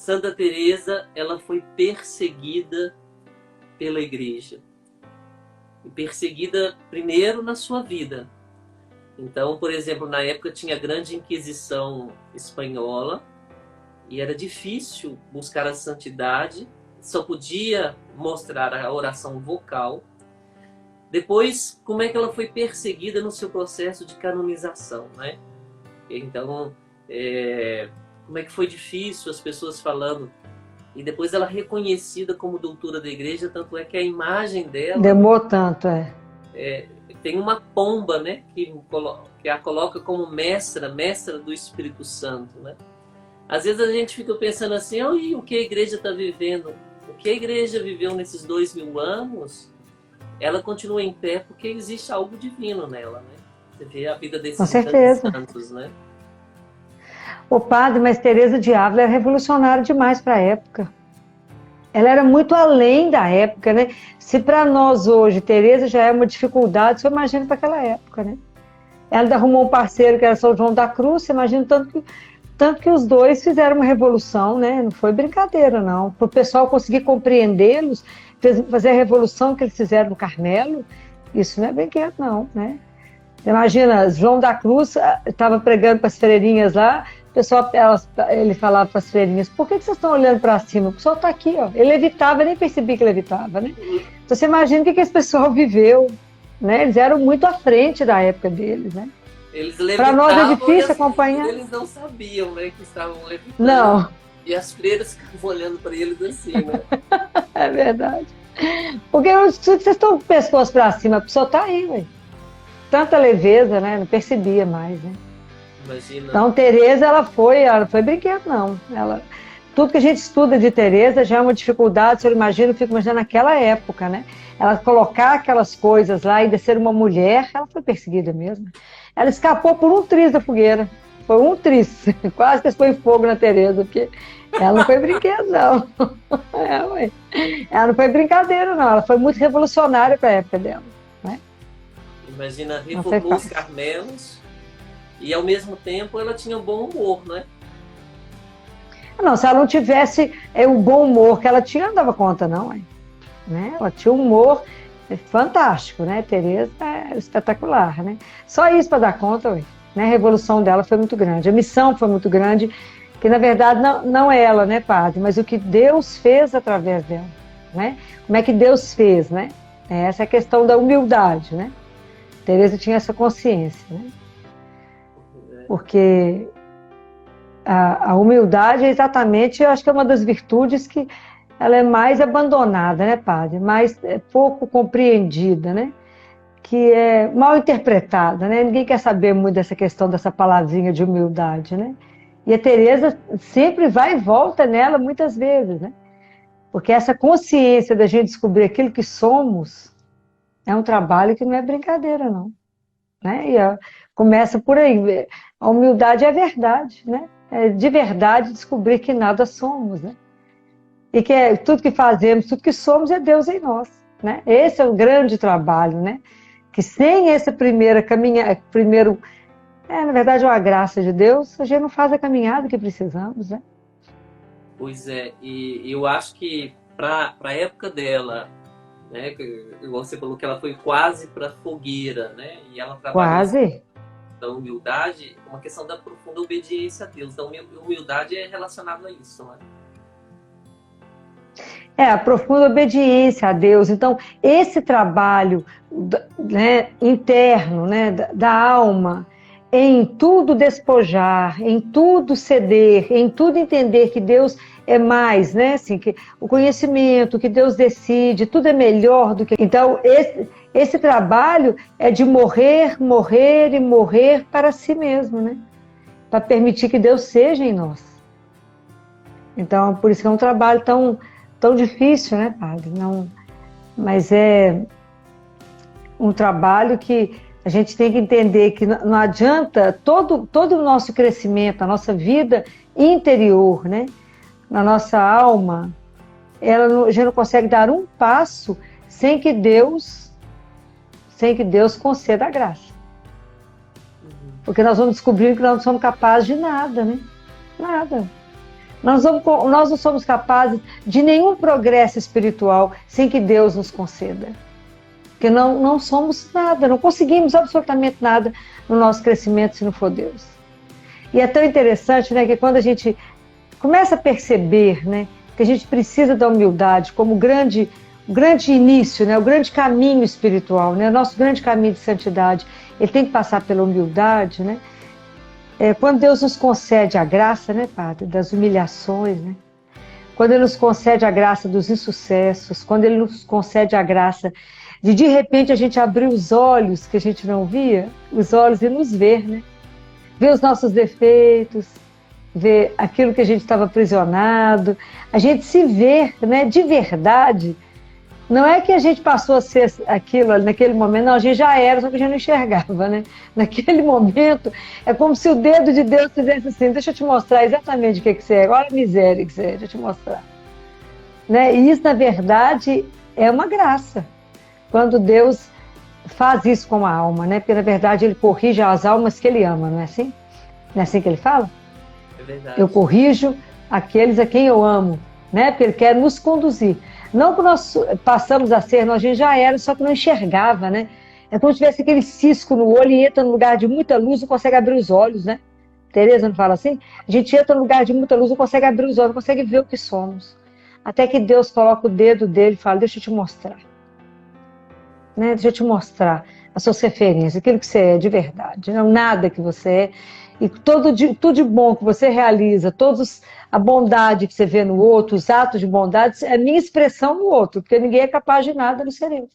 Santa Teresa, ela foi perseguida pela igreja. E perseguida primeiro na sua vida. Então, por exemplo, na época tinha a Grande Inquisição Espanhola e era difícil buscar a santidade, só podia mostrar a oração vocal. Depois, como é que ela foi perseguida no seu processo de canonização, né? Então, como é que foi difícil as pessoas falando. E depois ela reconhecida como doutora da igreja, tanto é que a imagem dela... Demorou tanto, tem uma pomba, né? Que a coloca como mestra do Espírito Santo, né? Às vezes a gente fica pensando assim, o que a igreja está vivendo? O que a igreja viveu nesses 2000 anos, ela continua em pé porque existe algo divino nela, né? Você vê a vida desses grandes santos, né? O padre, mas Teresa de Ávila era revolucionária demais para a época. Ela era muito além da época, né? Se para nós hoje Teresa já é uma dificuldade, você imagina para aquela época, né? Ela arrumou um parceiro que era São João da Cruz, você imagina tanto que os dois fizeram uma revolução, né? Não foi brincadeira, não. Para o pessoal conseguir compreendê-los, fazer a revolução que eles fizeram no Carmelo, isso não é brinquedo, não, né? Imagina, João da Cruz estava pregando para as freirinhas lá, o pessoal, ele falava para as freirinhas, por que vocês estão olhando para cima? O pessoal está aqui, ó. Ele levitava, nem percebi que ele levitava, né? Então você imagina o que esse pessoal viveu, né? Eles eram muito à frente da época deles, né? Para nós é difícil acompanhar. Eles não sabiam, né, que estavam levitando. Não. E as freiras ficavam olhando para eles assim, né? É verdade. Porque vocês estão com o pescoço para cima, a pessoa está aí, ué. Tanta leveza, né? Não percebia mais, né? Imagina. Então, Teresa, ela não foi brinquedo, não. Tudo que a gente estuda de Teresa já é uma dificuldade, se eu imagino, eu fico imaginando naquela época, né? Ela colocar aquelas coisas lá e de ser uma mulher, ela foi perseguida mesmo. Ela escapou por um triz da fogueira. Foi um triz. Quase que foi fogo na Teresa, porque ela não foi brinquedo, não. Ela não foi brincadeira, não. Ela foi muito revolucionária para a época dela, né? Imagina, reformou os Carmelos e, ao mesmo tempo, ela tinha um bom humor, né? Não, se ela não tivesse o bom humor que ela tinha, não dava conta, não. Né? Ela tinha um humor fantástico, né? Teresa é espetacular, né? Só isso para dar conta, né? A revolução dela foi muito grande, a missão foi muito grande, que na verdade não é ela, né, padre? Mas o que Deus fez através dela, né? Como é que Deus fez, né? Essa é a questão da humildade, né? Teresa tinha essa consciência, né? Porque a humildade é exatamente, eu acho que é uma das virtudes que ela é mais abandonada, né, padre? Mais pouco compreendida, né? Que é mal interpretada, né? Ninguém quer saber muito dessa questão dessa palavrinha de humildade, né? E a Teresa sempre vai e volta nela muitas vezes, né? Porque essa consciência da gente descobrir aquilo que somos é um trabalho que não é brincadeira, não. Né? E começa por aí. A humildade é a verdade, né? É de verdade descobrir que nada somos, né? E que tudo que fazemos, tudo que somos é Deus em nós, né? Esse é o grande trabalho, né? Que sem essa primeira caminhada, na verdade é uma graça de Deus, a gente não faz a caminhada que precisamos, né? Pois é, e eu acho que para a época dela, né, você falou que ela foi quase para fogueira, né? E ela trabalhou quase da humildade, uma questão da profunda obediência a Deus. Então, humildade é relacionada a isso, né? A profunda obediência a Deus. Então, esse trabalho, né, interno, né, da alma, em tudo despojar, em tudo ceder, em tudo entender que Deus é mais, né? Assim, que o conhecimento, que Deus decide, tudo é melhor do que... Então, esse trabalho é de morrer, morrer e morrer para si mesmo, né? Para permitir que Deus seja em nós. Então, por isso que é um trabalho tão difícil, né, padre? Não, mas é um trabalho que a gente tem que entender que não adianta todo o nosso crescimento, a nossa vida interior, né? Na nossa alma, a gente não consegue dar um passo sem que Deus conceda a graça. Porque nós vamos descobrir que nós não somos capazes de nada, né? Nada. Nós não somos capazes de nenhum progresso espiritual sem que Deus nos conceda. Porque não somos nada, não conseguimos absolutamente nada no nosso crescimento se não for Deus. E é tão interessante, né, que quando a gente começa a perceber, né, que a gente precisa da humildade como o grande início, né, o grande caminho espiritual, né, o nosso grande caminho de santidade, ele tem que passar pela humildade, né? Quando Deus nos concede a graça, né, Padre, das humilhações, né? Quando Ele nos concede a graça dos insucessos, quando Ele nos concede a graça de repente, a gente abrir os olhos que a gente não via, os olhos e nos ver, né? Ver os nossos defeitos, ver aquilo que a gente estava aprisionado, a gente se ver, né, de verdade. Não é que a gente passou a ser aquilo naquele momento, não, a gente já era, só que a gente não enxergava, né? Naquele momento, é como se o dedo de Deus fizesse assim, deixa eu te mostrar exatamente o que você é, olha a miséria que você é, deixa eu te mostrar. Né? E isso, na verdade, é uma graça. Quando Deus faz isso com a alma, né? Porque, na verdade, Ele corrige as almas que Ele ama, não é assim? Não é assim que Ele fala? É verdade. Eu corrijo aqueles a quem eu amo, né? Porque Ele quer nos conduzir. Não que nós passamos a ser, a gente já era, só que não enxergava, né? É como se tivesse aquele cisco no olho e entra no lugar de muita luz, não consegue abrir os olhos, né? Tereza não fala assim? A gente entra no lugar de muita luz, não consegue abrir os olhos, não consegue ver o que somos. Até que Deus coloca o dedo dele e fala, deixa eu te mostrar. Né? Deixa eu te mostrar as suas referências, aquilo que você é de verdade, não nada que você é. E tudo de bom que você realiza, a bondade que você vê no outro, os atos de bondade, é minha expressão no outro, porque ninguém é capaz de nada no ser eu.